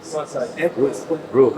Bro.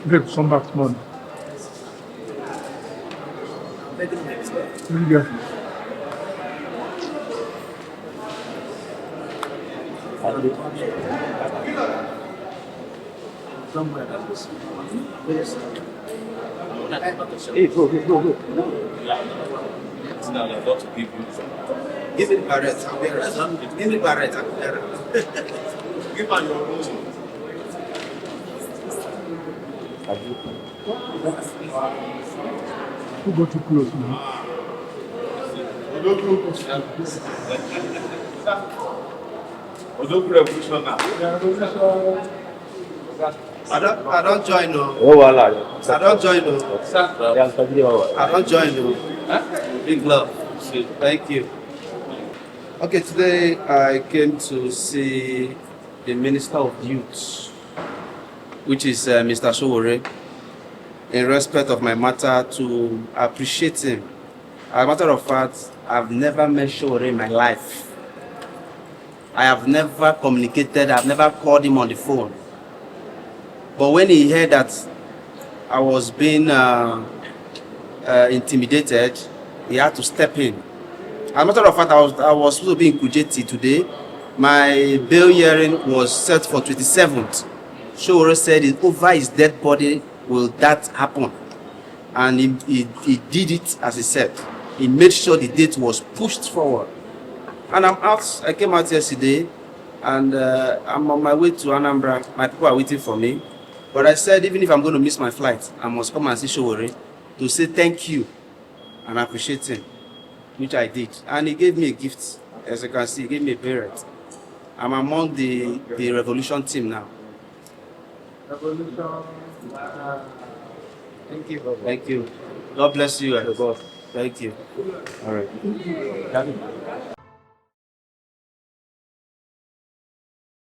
Babe, come back tomorrow. Very good. Hey, bro. Give it Barrett. Give it Barrett. Give on your own. Who got too close now? I don't join no. Oh, voila. I don't join no. I don't join no. Big love. Thank you. Okay, today I came to see the Minister of Youth, which is Mr. Sowore, in respect of my matter, to appreciate him. As a matter of fact, I've never met Sowore in my life. I have never communicated, I've never called him on the phone. But when he heard that I was being intimidated, he had to step in. As a matter of fact, I was supposed to be in Kuje today. My bail hearing was set for 27th. Sowore said over his dead body will that happen. And he did it as he said. He made sure the date was pushed forward. And I'm out, I came out yesterday, and I'm on my way to Anambra. My people are waiting for me. But I said, even if I'm going to miss my flight, I must come and see Sowore to say thank you and appreciate him, which I did. And he gave me a gift. As you can see, he gave me a parrot. I'm among the revolution team now. Revolution. Thank you. Thank you. God bless you. Thank you. All right.